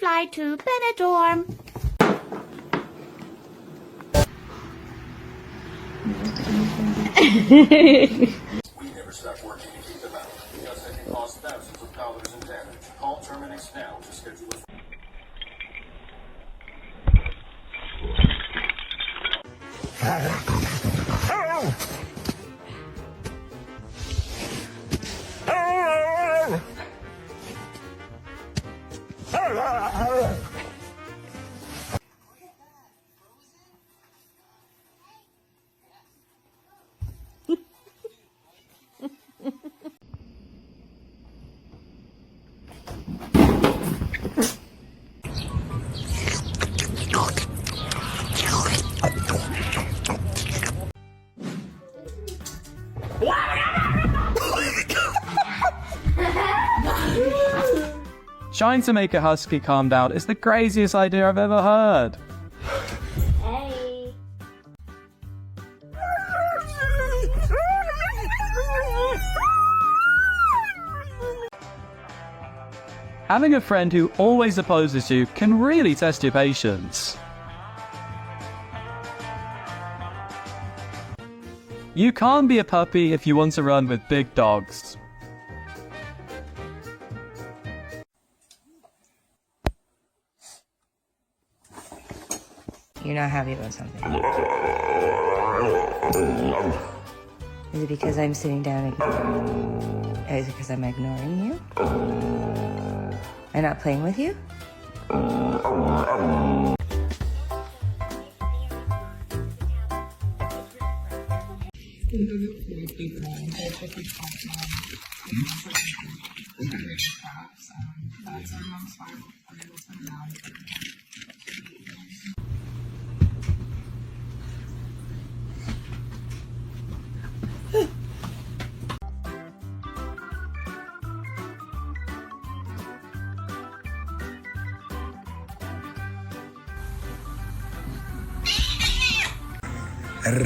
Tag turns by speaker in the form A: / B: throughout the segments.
A: fly to Benidorm.
B: We never stop working to keep them out. Because they can cause thousands of dollars in damage. Call Terminix now to schedule a...
C: Trying to make a husky calm down is the craziest idea I've ever heard.
A: Hey.
C: Having a friend who always opposes you can really test your patience. You can't be a puppy if you want to run with big dogs.
D: You're not happy about something. Is it because I'm sitting down and... Is it because I'm ignoring you? I'm not playing with you?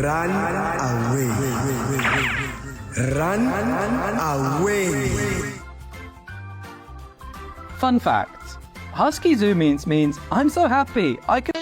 E: Run away. Run away.
C: Fun fact. Husky Zoo means I'm so happy I can...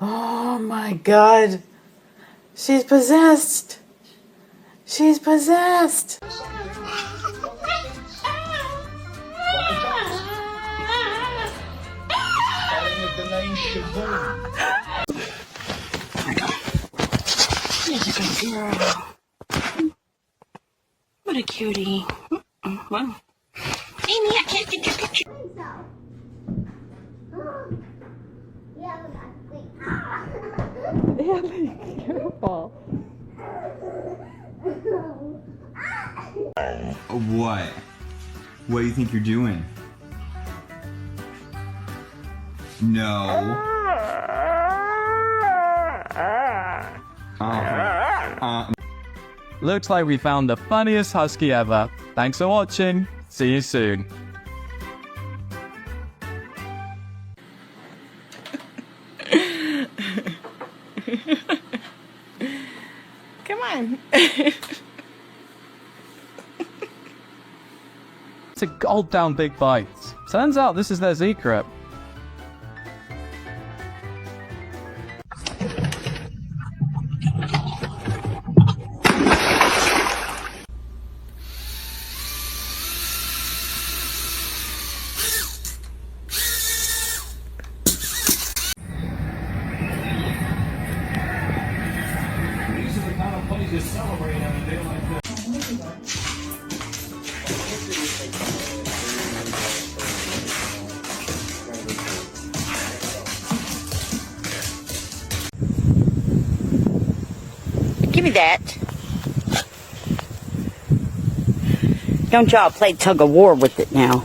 F: Oh my God. She's possessed. She's possessed. What a cutie. Well, Amy, I can't get your picture.
A: Yeah, be careful.
G: What? What do you think you're doing? No.
C: Looks like we found the funniest husky ever. Thanks for watching. See you soon.
F: Come on.
C: To gulp down big bites. Turns out this is their secret.
B: To celebrate on a day like this.
F: Give me that. Don't y'all play tug of war with it now.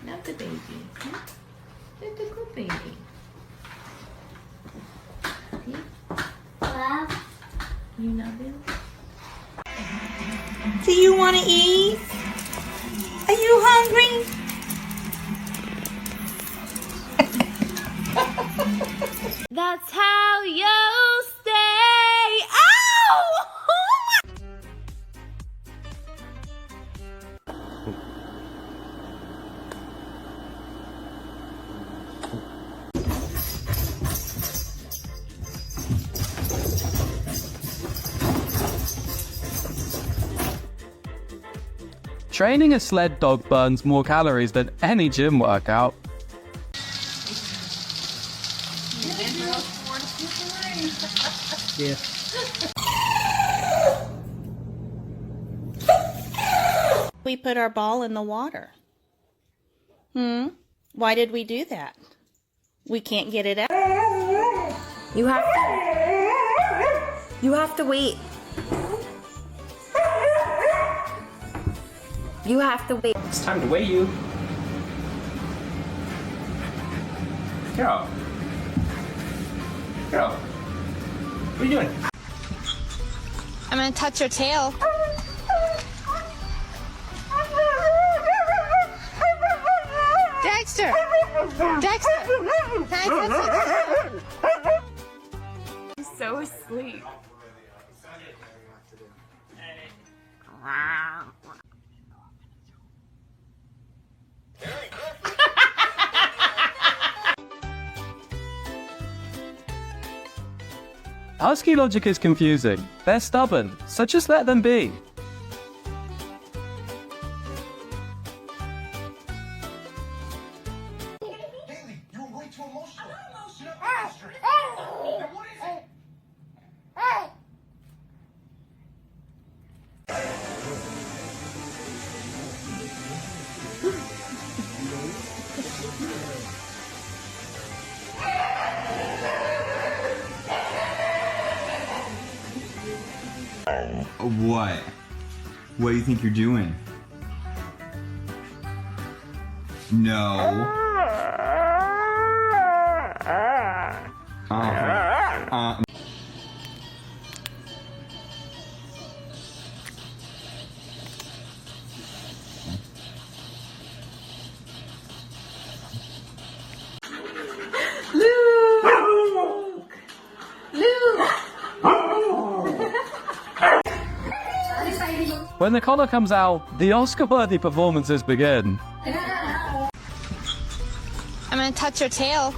A: Not the baby. Huh? Not the good baby. Wow. You know this?
F: Do you want to eat? Are you hungry?
A: That's how you stay. Ow!
C: Training a sled dog burns more calories than any gym workout.
H: Yeah.
I: We put our ball in the water. Why did we do that? We can't get it out.
D: You have to wait. You have to wait.
H: It's time to weigh you. Carol. Carol. What are you doing?
A: I'm gonna touch your tail. Dexter! Dexter! Can I touch it? He's so asleep.
C: Husky logic is confusing. They're stubborn, so just let them be.
B: Haley, you're way too emotional. What is it?
G: What? What do you think you're doing? No.
C: When the collar comes out, the Oscar-worthy performances begin.
A: I'm gonna touch your tail.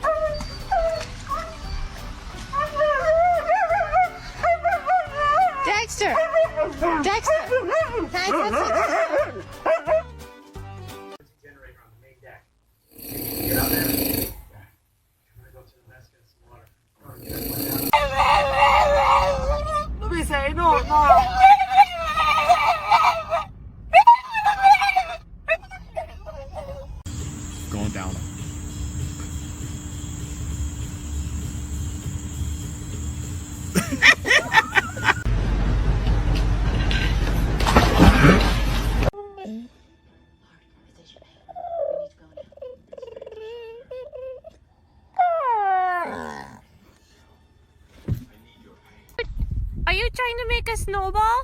A: Dexter! Dexter! Can I touch it?
H: Generator on the main deck. Get out there. I'm gonna go to the desk and get some water. Let me say no.
G: Going down.
A: Are you trying to make a snowball?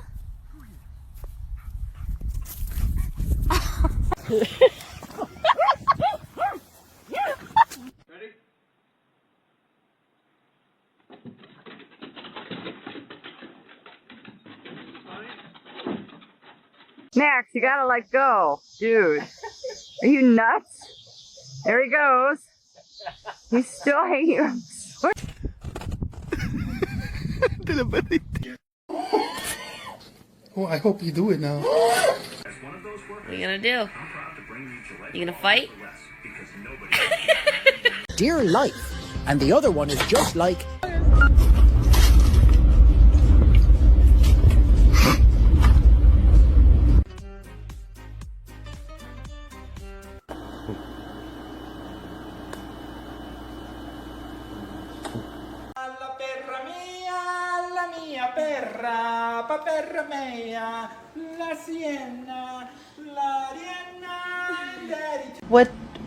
H: Ready?
J: Max, you gotta let go. Dude. Are you nuts? There he goes. He's still hanging.
E: Oh, I hope you do it now.
F: What are you gonna do? You gonna fight?
K: Dear life. And the other one is just like...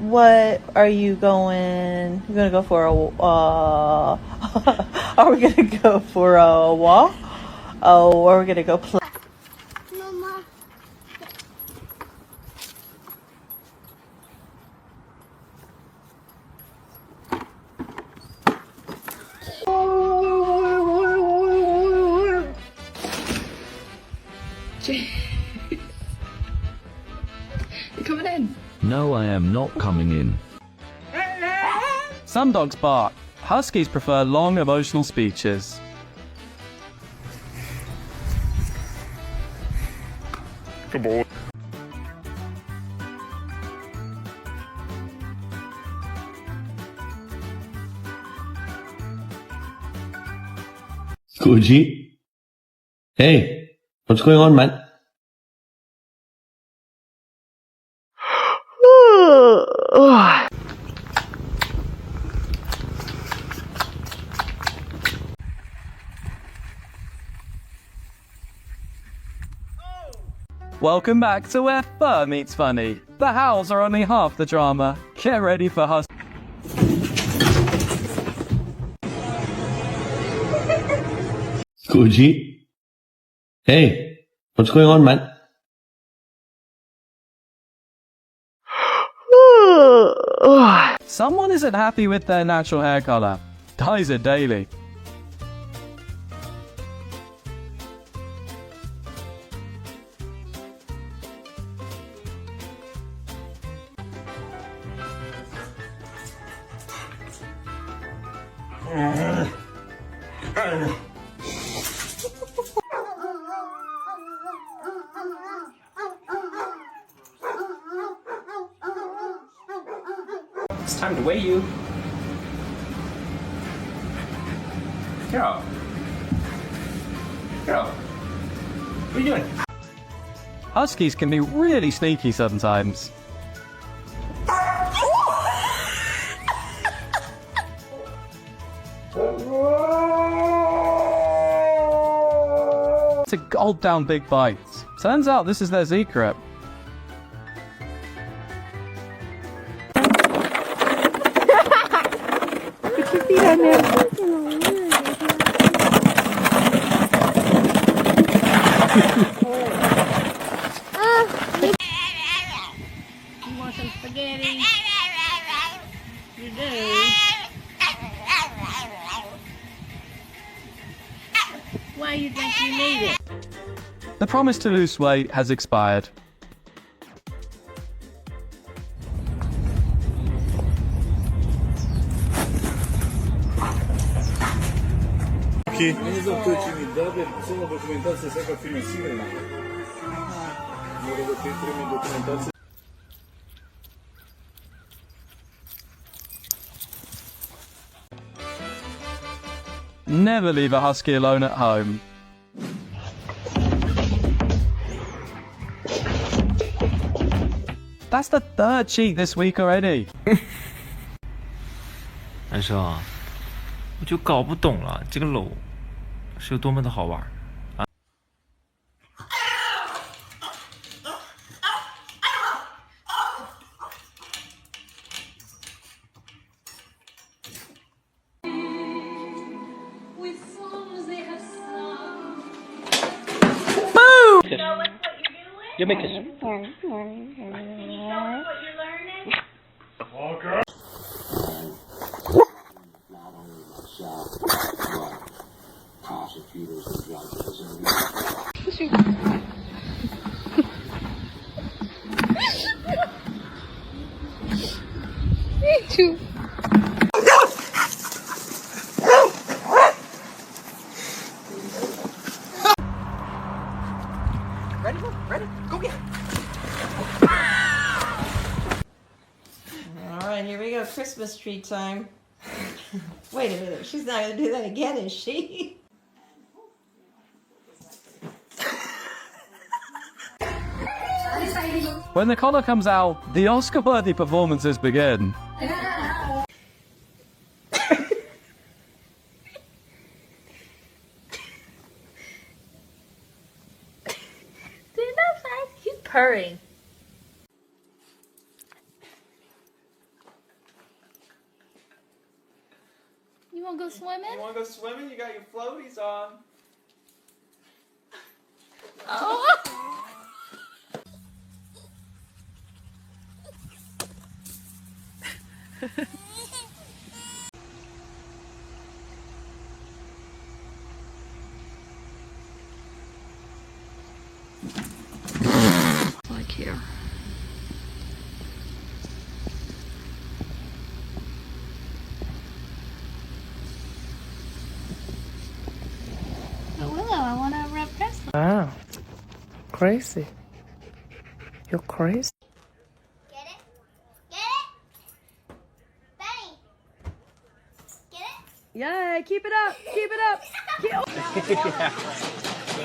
I: What are you going? You're gonna go for a are we gonna go for a walk? Oh, or we're gonna go play?
A: Mama.
F: You're coming in.
C: No, I am not coming in. Some dogs bark. Huskies prefer long emotional speeches.
B: Good boy.
L: Gucci? Hey, what's going on, man?
C: Welcome back to where fur meets funny. The howls are only half the drama. Get ready for
L: Gucci? Hey, what's going on, man?
C: Someone isn't happy with their natural hair color. Dyes it daily.
H: It's time to weigh you. Carol. Carol. What are you doing?
C: Huskies can be really sneaky sometimes. To gulp down big bites. Turns out this is their secret.
J: Put your feet on there.
F: You want some spaghetti? You do. Why you think you need it?
C: The promise to lose weight has expired.
B: Не знам тој ќе ми даде цела документација сака финансирање. Мора да приpremi документација.
C: Never leave a husky alone at home. That's the third cheat this week already.
H: 男生啊，我就搞不懂了，这个楼是有多么的好玩啊！You make it.
A: Me too.
I: Ready? Ready? Go get it. All right, here we go. Christmas tree time. Wait a minute. She's not going to do that again, is she?
C: When the collar comes out, the Oscar-worthy performances begin.
A: He's purring. You wanna go swimming?
I: You want to go swimming? You got your floaties on.
A: Oh. Like here. Oh, Willow, I want to rub Presley.
M: Wow. Crazy. You're crazy.
N: Get it? Get it? Benny! Get it?
I: Yay, keep it up. Keep it up.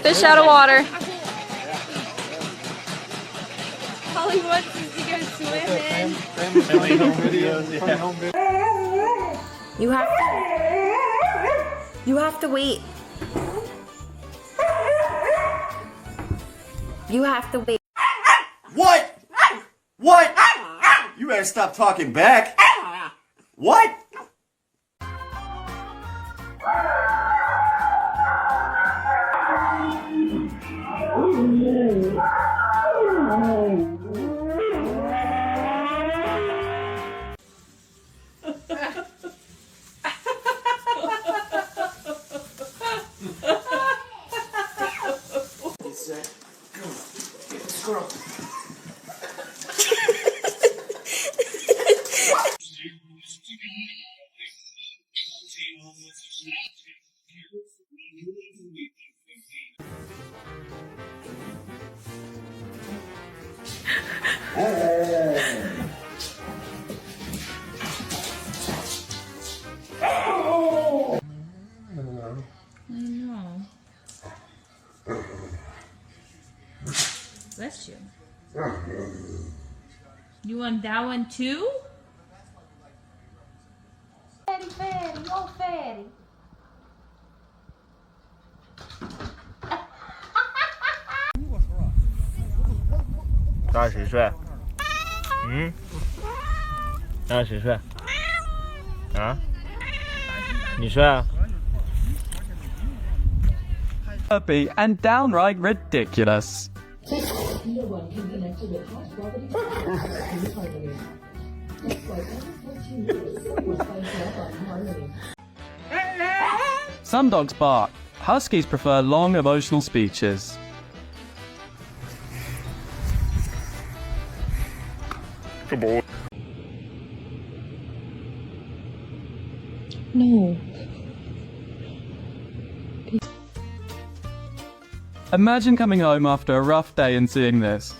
A: Fish out of water. Holly wants to go swimming.
H: Family home videos, yeah.
J: You have to wait. You have to wait.
O: What? What? You better stop talking back. What?
E: Squirrel.
A: I know. Bless you. You want that one too? Fatty, fatty, oh fatty.
L: 大谁睡？嗯？让谁睡？啊？你睡啊？
C: Chirpy and downright ridiculous. Some dogs bark. Huskies prefer long emotional speeches.
L: Good boy.
D: No.
C: Imagine coming home after a rough day and seeing this.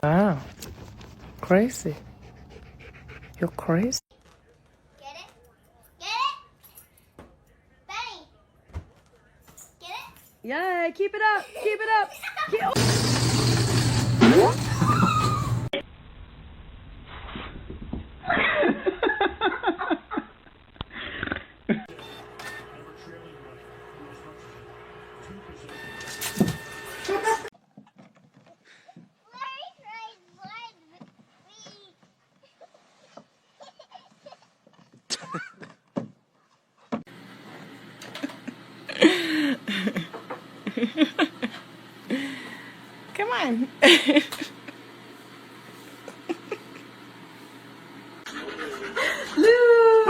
M: Wow. Crazy. You're crazy.
N: Get it? Get it? Benny! Get it?
I: Yay, keep it up. Keep it up. Come on.
A: Luke!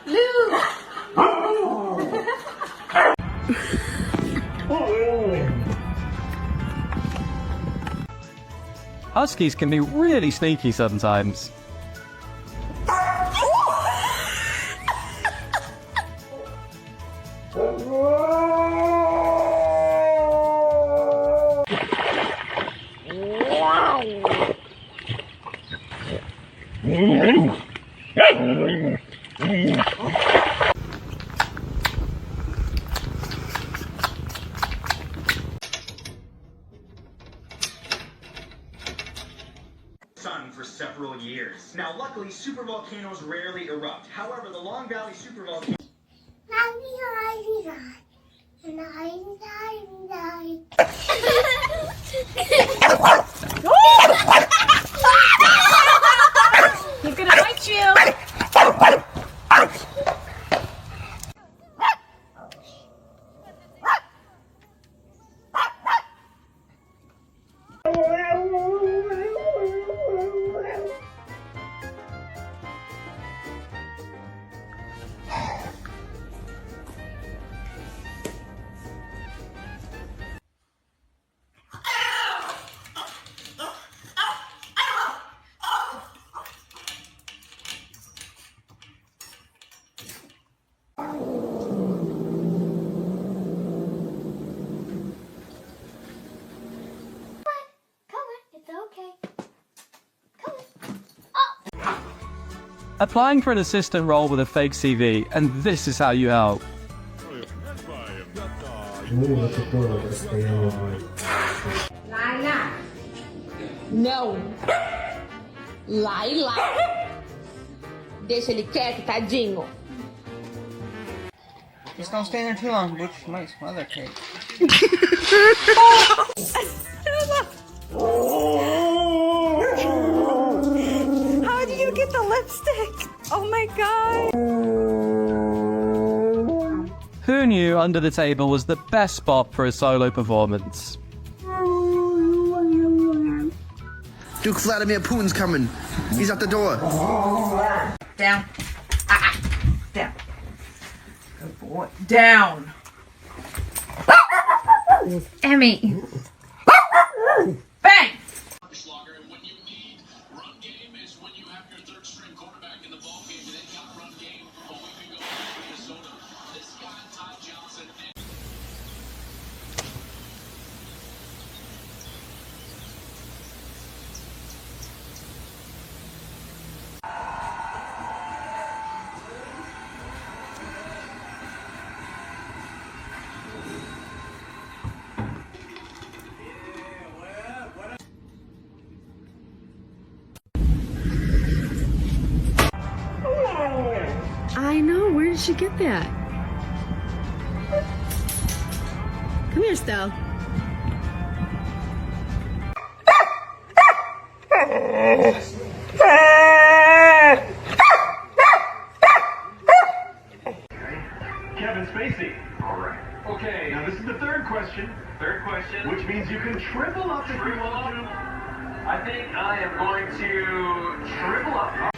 A: Luke!
C: Huskies can be really sneaky sometimes.
P: Sun for several years. Now, luckily, supervolcanoes rarely erupt. However, the Long Valley supervolcano.
F: He's gonna bite you.
C: Applying for an assistant role with a fake CV, and this is how you help.
F: Lila. Não. Laila. Deixa ele quieto, tadinho.
Q: Just don't stay there too long, Butch. Might smother cake.
J: How do you get the lipstick? Oh my god.
C: Who knew Under the Table was the best spot for a solo performance?
R: Duke Vladimir Putin's coming. He's at the door.
J: Down. Down. Good boy. Down.
D: Emmy.
J: Bang!
I: I know. Where did she get that? Come here, Stella.
H: Kevin Spacey. All right. Okay, now this is the third question. Third question. Which means you can triple up if you want to. I think I am going to triple up.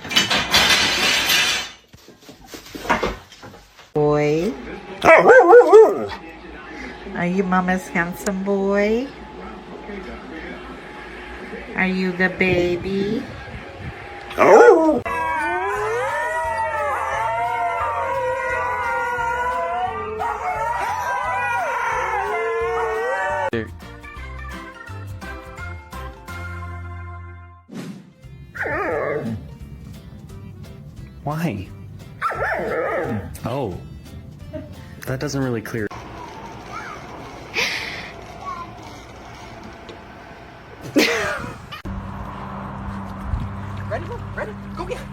J: Boy. Are you mama's handsome boy? Are you the baby? Oh!
S: Why? Oh. That doesn't really clear.
Q: Ready? Ready? Go get it.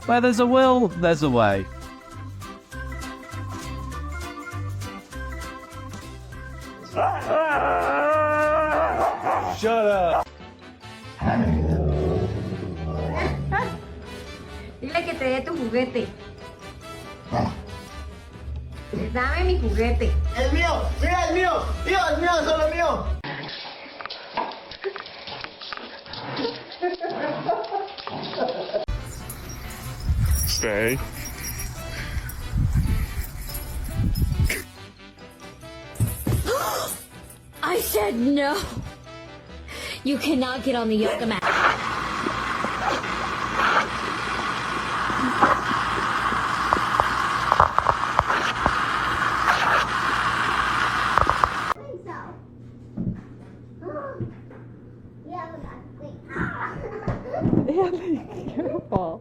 C: Where there's a will, there's a way.
L: Shut up.
D: Dile que te dé tu juguete. Dame mi juguete.
Q: El mío, mira el mío, el mío, solo mío.
L: Stay.
T: I said no. You cannot get on the yoga mat.
A: Yeah, be careful.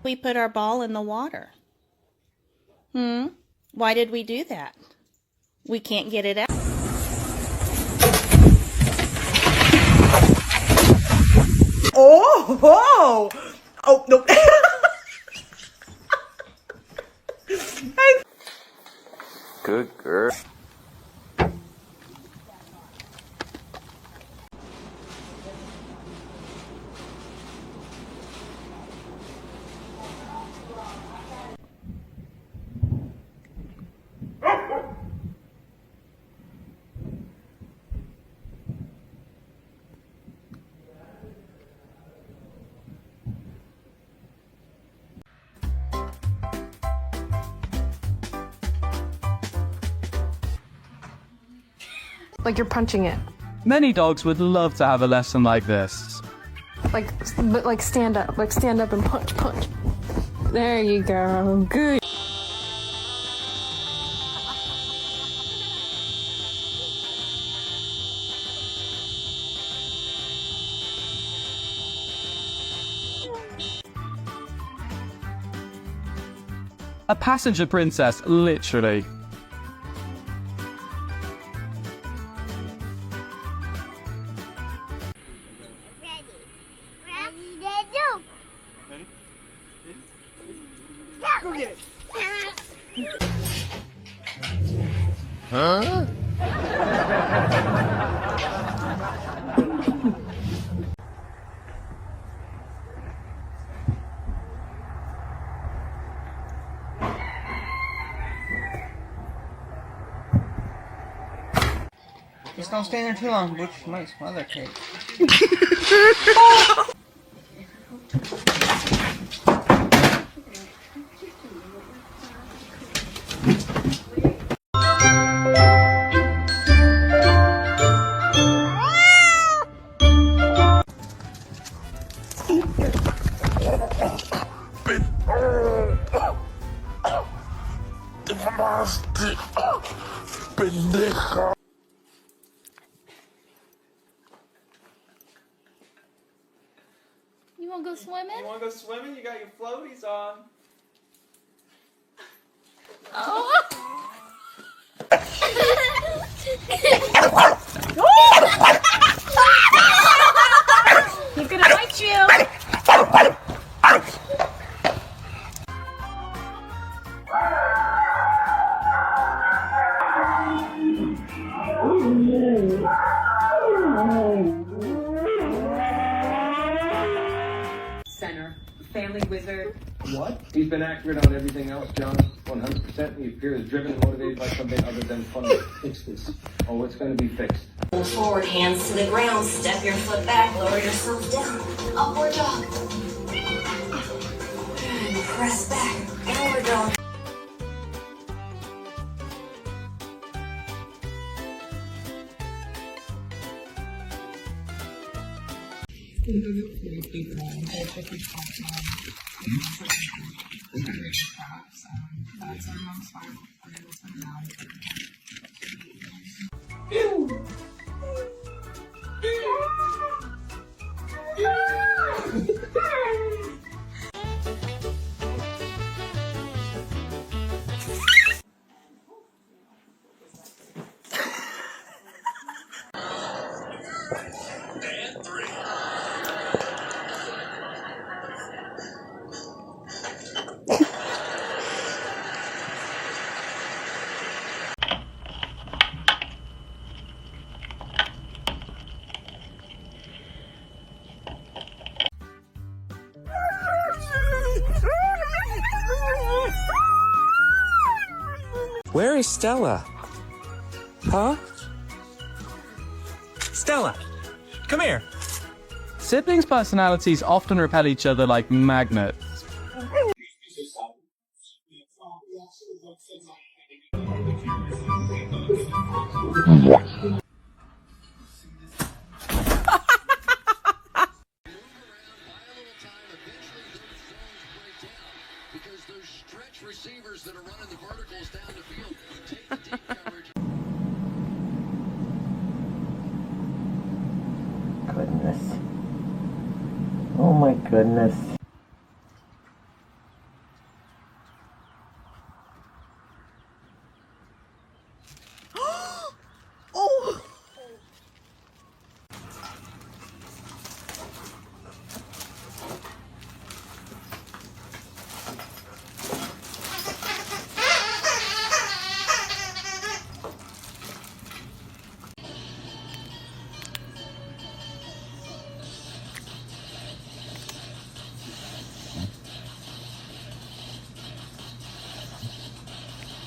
F: We put our ball in the water. Why did we do that? We can't get it out.
J: Oh, oh no.
U: Good girl.
M: Like you're punching it.
C: Many dogs would love to have a lesson like this.
M: But like stand up and punch, punch. There you go. Good.
C: A passenger princess, literally.
N: Go get it.
R: Huh?
Q: Just don't stay there too long, Butch. You might smother their cake.
R: Pendeja.
A: You wanna go swimming?
C: You wanna go swimming? You got your floaties on.
A: Oh. He's gonna bite you.
V: Center, family wizard.
W: What? He's been accurate on everything else, John. 100%. He appears driven and motivated by something other than fun. Fix this. Oh, it's going to be fixed.
F: Move forward, hands to the ground. Step your foot back. Lower yourself down. Upward dog. And press back. Downward dog.
S: Where is Stella? Huh? Stella, come here.
C: Siblings' personalities often repel each other like magnets.
G: Goodness. Oh my goodness.
I: Oh!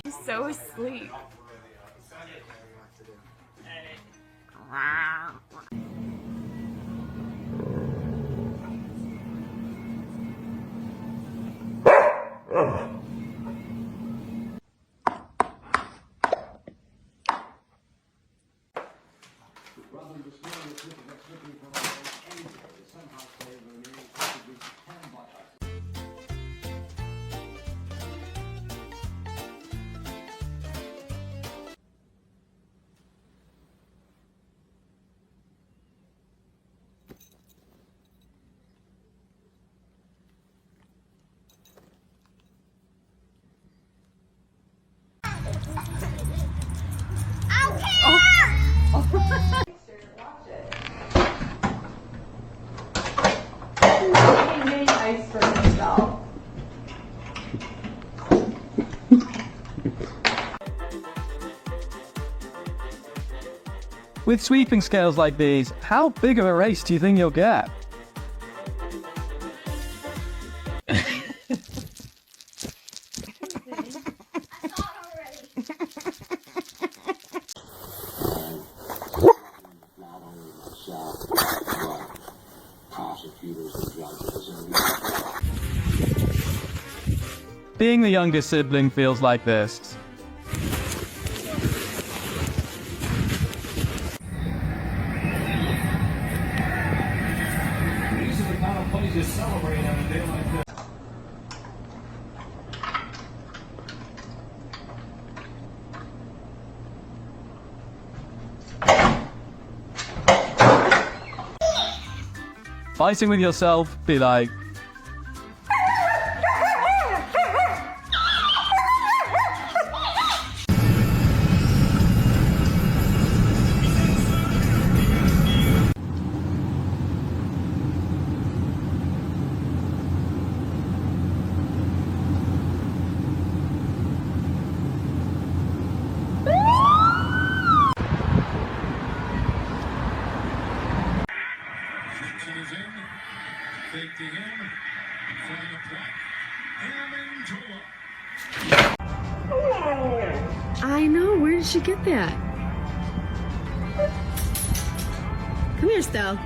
M: He's so asleep. Ice for himself.
C: With sweeping scales like these, how big of a race do you think you'll get? Being the youngest sibling feels like this.
H: These are the kind of plays you celebrate on a day like this.
C: Fighting with yourself, be like,
M: I know. Where did she get that? Come here, Stella.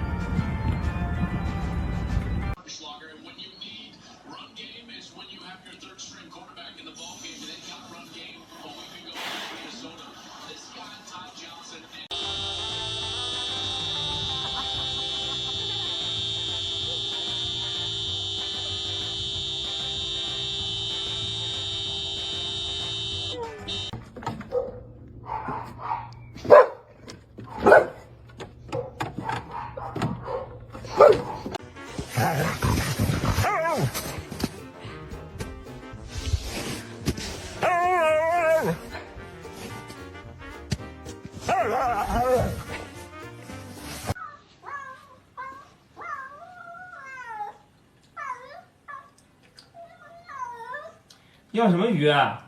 H: 要什么鱼啊？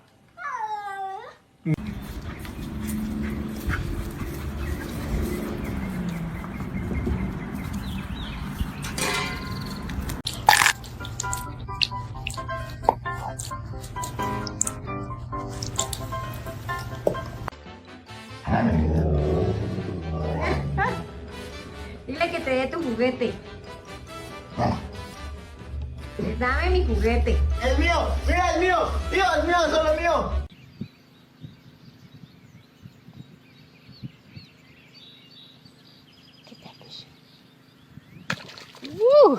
D: Dile que te dé tu juguete.
A: Dame mi juguete.
Q: El mío, mira el mío. El mío, solo mío.
A: Woo!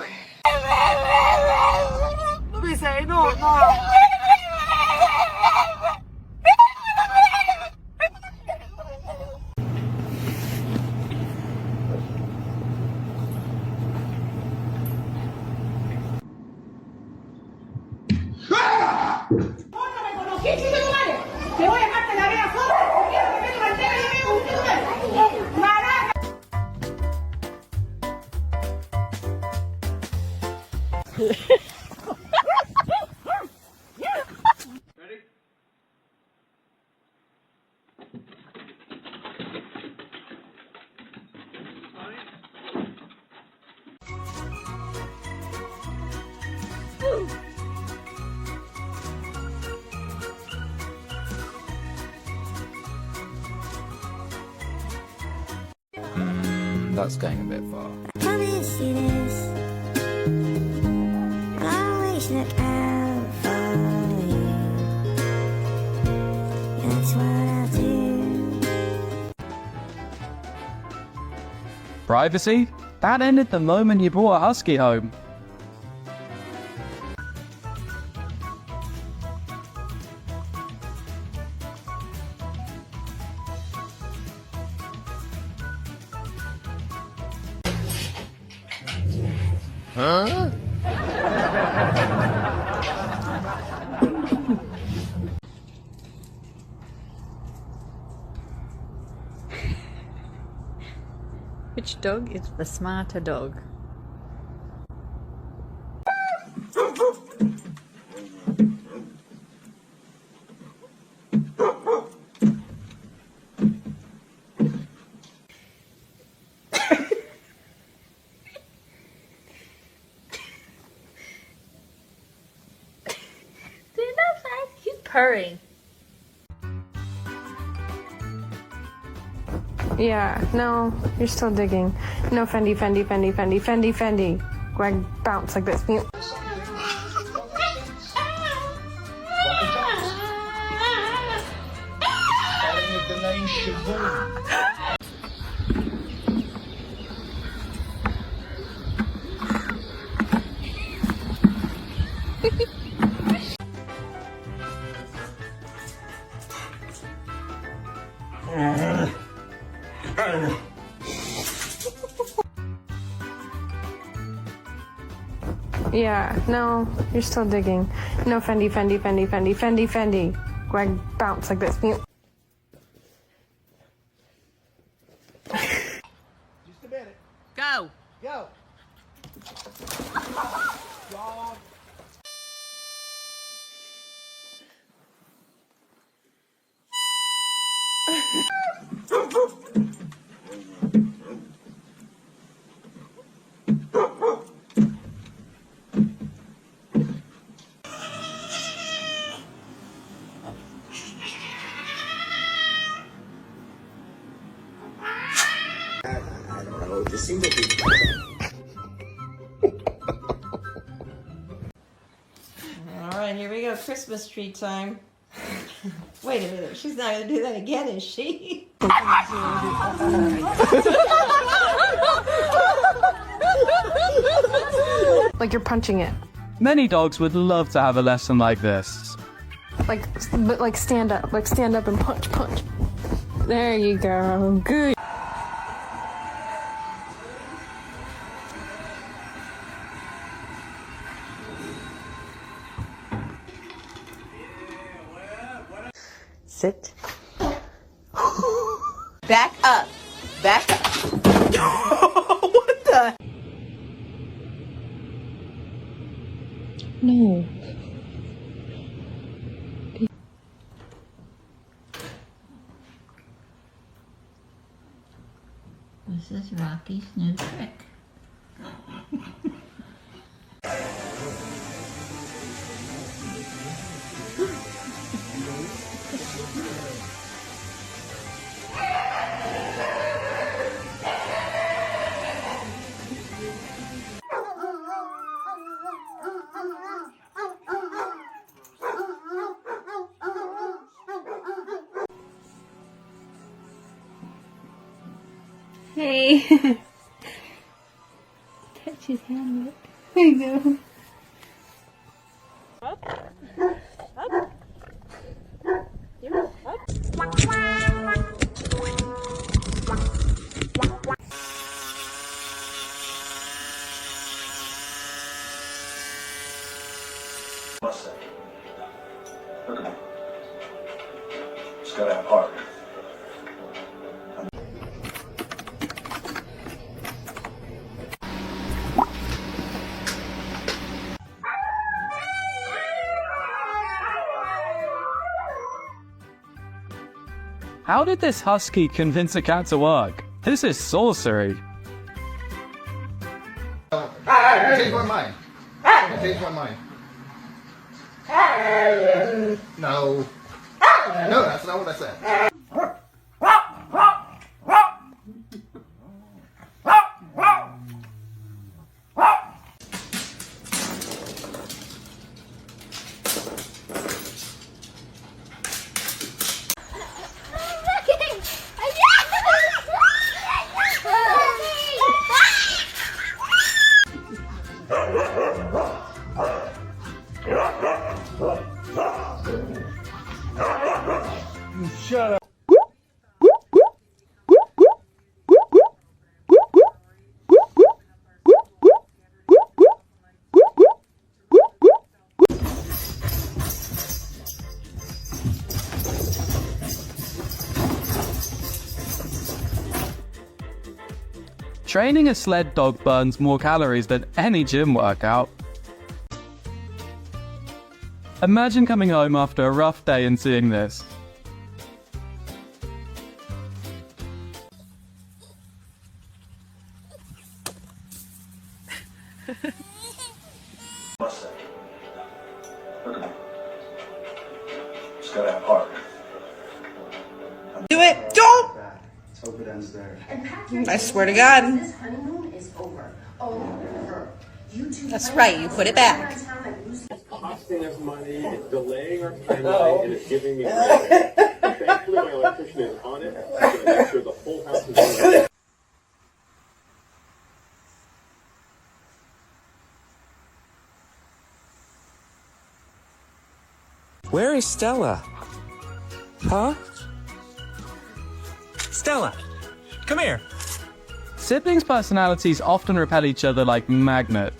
Q: Me say no, no.
A: Te voy a dejarte la vida sola. Quiero que me mantega y me un maraca.
U: That's going a bit far.
N: I promise you this. I'll always look out for you. That's what I'll do.
C: Privacy? That ended the moment you brought a husky home.
R: Huh?
B: Which dog is the smarter dog? He's purring.
M: Yeah, no, you're still digging. No, Fendi, Fendi, Fendi, Fendi, Fendi, Fendi. Greg, bounce like this. Yeah, no, you're still digging. No, Fendi, Fendi, Fendi, Fendi, Fendi, Fendi. Greg, bounce like this.
Q: Just a minute.
B: Go.
Q: Go. Dog.
O: I don't know. It just seems like he's...
I: Alright, here we go. Christmas tree time. Wait a minute. She's not going to do that again, is she?
M: Like you're punching it.
C: Many dogs would love to have a lesson like this.
M: But like stand up and punch, punch. There you go. Good.
D: Sit.
F: Back up. Back up. What the?
D: No.
B: This is Rocky's new trick.
T: Hey. Touch his hand. I know.
A: Up.
T: You're up.
E: Look at me. Just got that part.
C: How did this husky convince a cat to work? This is sorcery.
Q: I changed my mind. I changed my mind. No. No, that's not what I said.
A: Shut up.
C: Training a sled dog burns more calories than any gym workout. Imagine coming home after a rough day and seeing this.
E: Look at me. Just got that part.
J: Do it. Don't.
O: Let's hope it ends there.
J: I swear to God.
N: This honeymoon is over. Over.
J: That's right. You put it back.
W: Costing us money, it's delaying our timeline, and it's giving me credit. Thankfully, my electrician is on it. I'm going to make sure the whole house is on.
S: Where is Stella? Huh? Stella, come here.
C: Siblings' personalities often repel each other like magnets.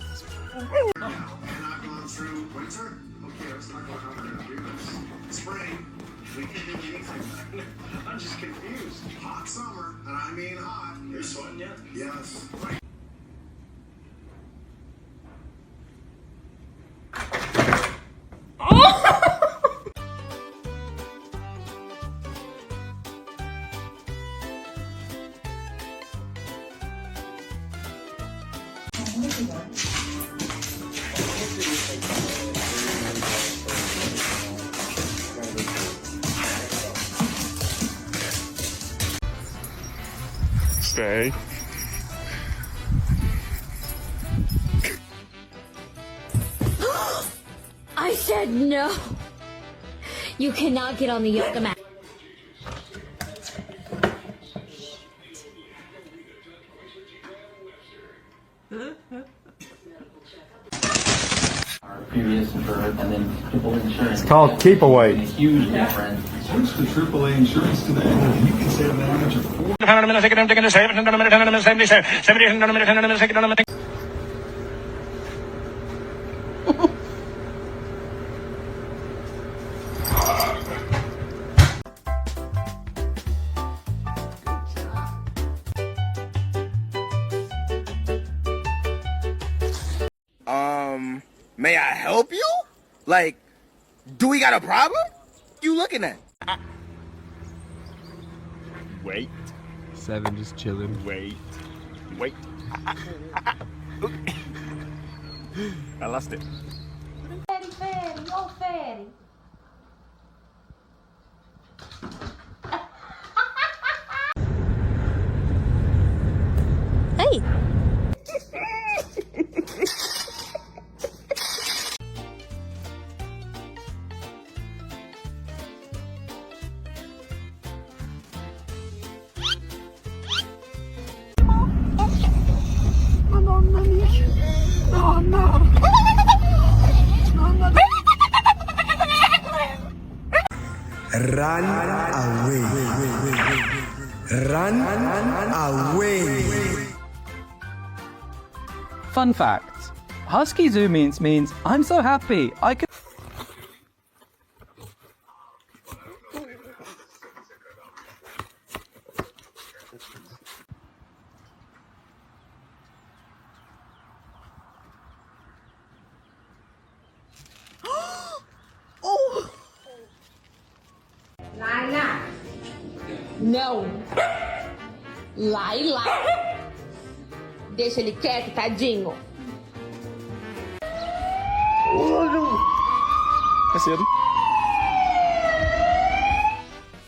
Q: I'm just confused. Hot summer, and I mean hot. You're sweating yet? Yes.
S: Stay.
T: I said no. You cannot get on the yoga mat.
K: Previous insured, and then triple insurance.
V: It's called Keep Away.
K: A huge difference.
V: Switch to AAA insurance today. You can save an average of $4.
R: May I help you? Like, do we got a problem? You looking at?
S: Wait.
C: 7 just chilling.
S: Wait. I lost it.
A: Fatty, fatty, oh fatty.
T: Hey.
O: Run away. Run away.
C: Fun fact. Husky Zoo means I'm so happy I can...
A: Oh!
F: Lila. Não. Laila. Deixa ele quieto, tadinho.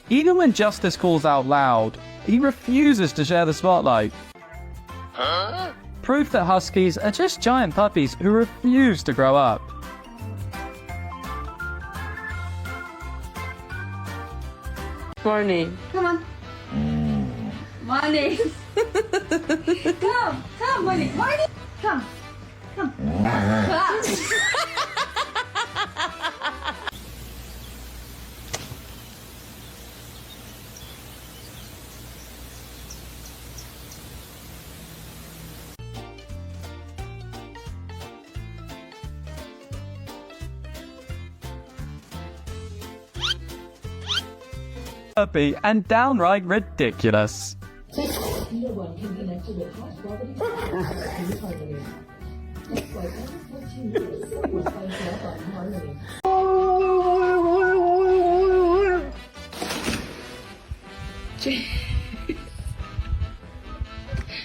C: Even when Justice calls out loud, he refuses to share the spotlight. Proof that Huskies are just giant puppies who refuse to grow up.
M: Morning.
A: Come on. Morning. Come, morning. Morning. Come. Come.
C: Puppy and downright ridiculous.
F: No one can connect to the hot property. It's like every 14 years, someone finds out on harmony.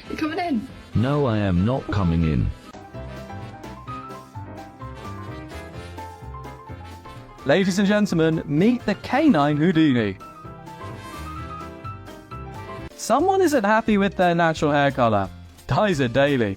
B: You're coming in.
G: No, I am not coming in.
C: Ladies and gentlemen, meet the canine Houdini. Someone isn't happy with their natural hair color. Dyes it daily.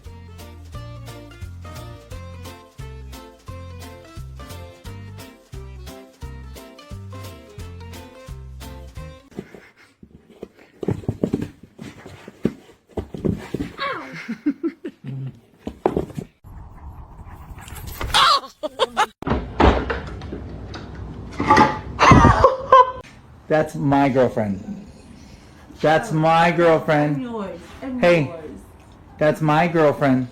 L: That's my girlfriend. That's my girlfriend. Hey, that's my girlfriend.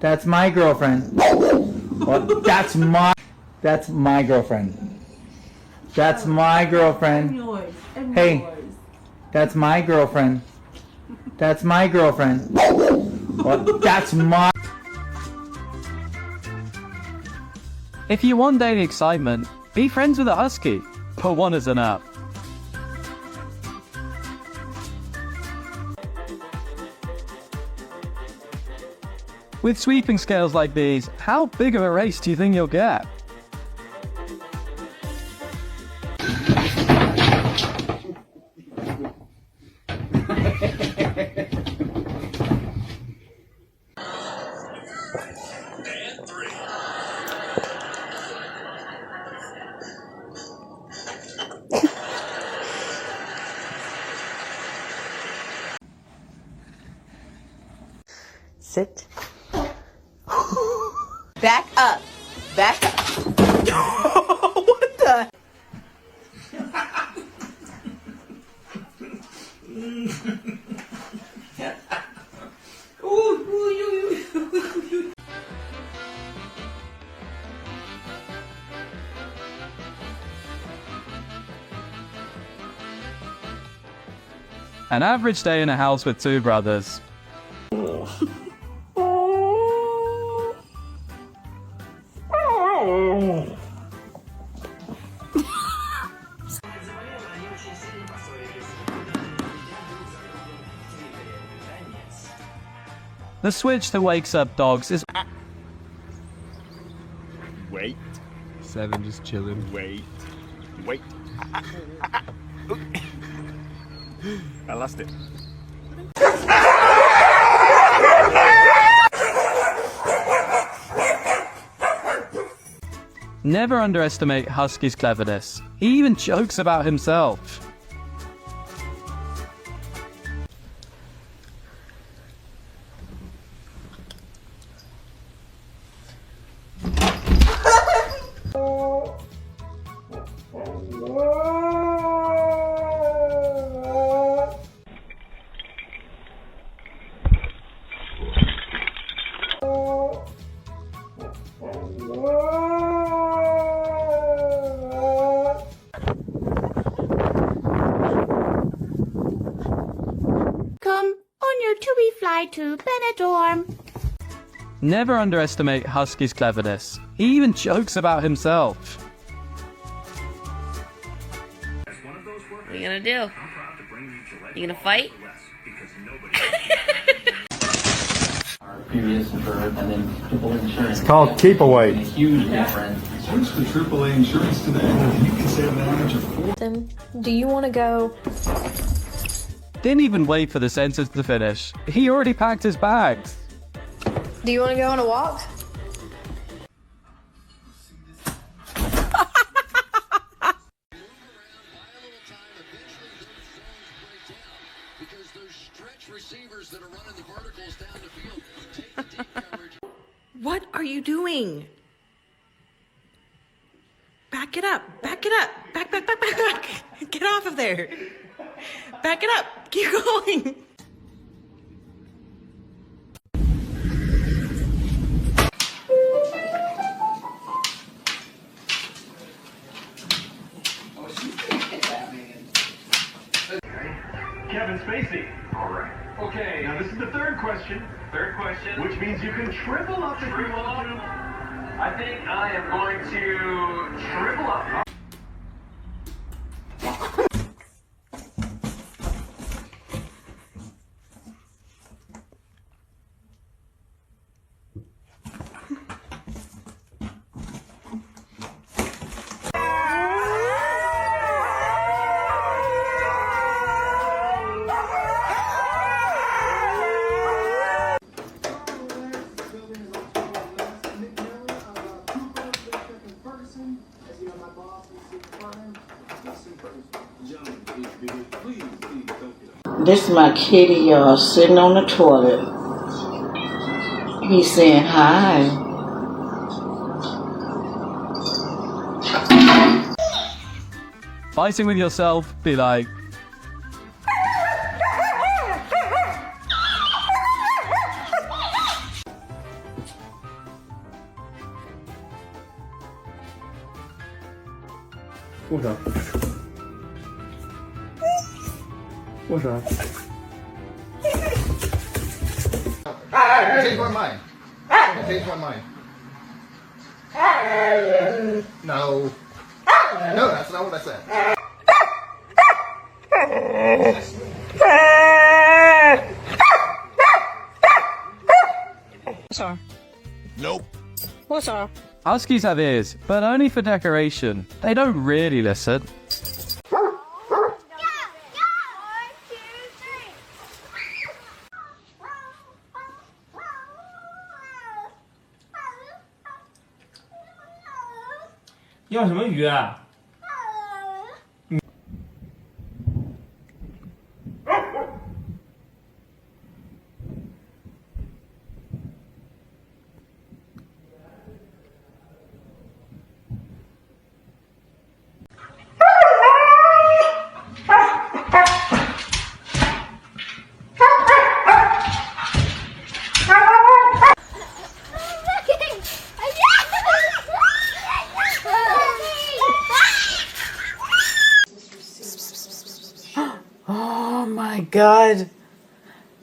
L: That's my girlfriend. Well, that's my girlfriend. That's my girlfriend. Hey, that's my girlfriend. That's my girlfriend. Well, that's my...
C: If you want daily excitement, be friends with a husky, but one is enough. With sweeping scales like these, how big of a race do you think you'll get?
D: Sit.
A: Back up. Back up. What the?
C: An average day in a house with two brothers. The switch that wakes up dogs is...
S: Wait.
U: 7 just chilling.
S: Wait. Wait. I lost it.
C: Never underestimate Husky's cleverness. He even jokes about himself.
A: Goodbye to Benidorm.
C: Never underestimate Husky's cleverness. He even jokes about himself.
F: What are you gonna do? You gonna fight?
K: Our previous verb and then triple insurance.
V: It's called keep away.
K: A huge difference.
V: Switch to AAA insurance today, and you can save an average of 4.
M: Then, do you want to go?
C: Didn't even wait for the sentence to finish. He already packed his bags.
M: Do you want to go on a walk?
F: What are you doing? Back it up. Back it up. Back. Get off of there. Back it up. Keep going.
W: Kevin Spacey. All right. Okay, now this is the third question. Third question. Which means you can triple up if you want to. I think I am going to triple up.
H: This is my kitty, y'all, sitting on the toilet. He's saying hi.
C: Fighting with yourself, be like,
V: What's up? What's up?
I: I changed my mind. I changed my mind. No. No, that's not what I said.
M: What's up?
R: Nope.
M: What's up?
C: Huskies have ears, but only for decoration. They don't really listen.
L: "要什么鱼啊？"
J: Oh my god.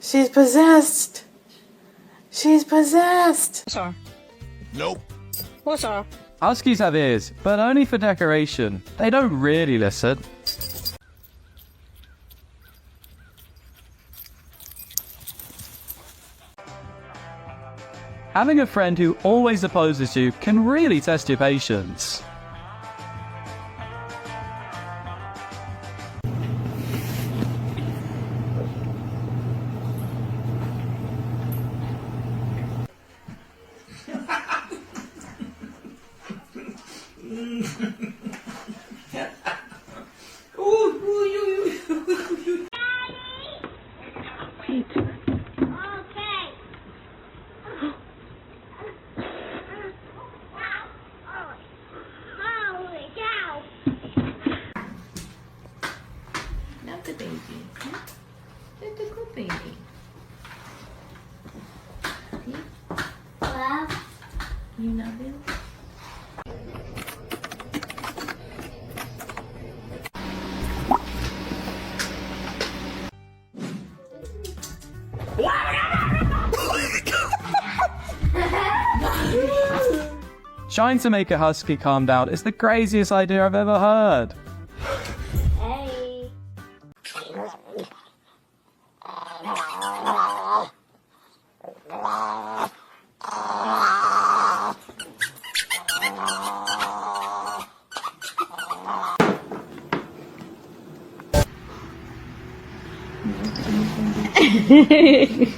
J: She's possessed. She's possessed.
M: What's up?
R: Nope.
M: What's up?
C: Huskies have ears, but only for decoration. They don't really listen. Having a friend who always opposes you can really test your patience.
F: Not the baby. Not the good baby. You know this?
A: Yeah.
C: Trying to make a husky calm down is the craziest idea I've ever heard.
T: Hey.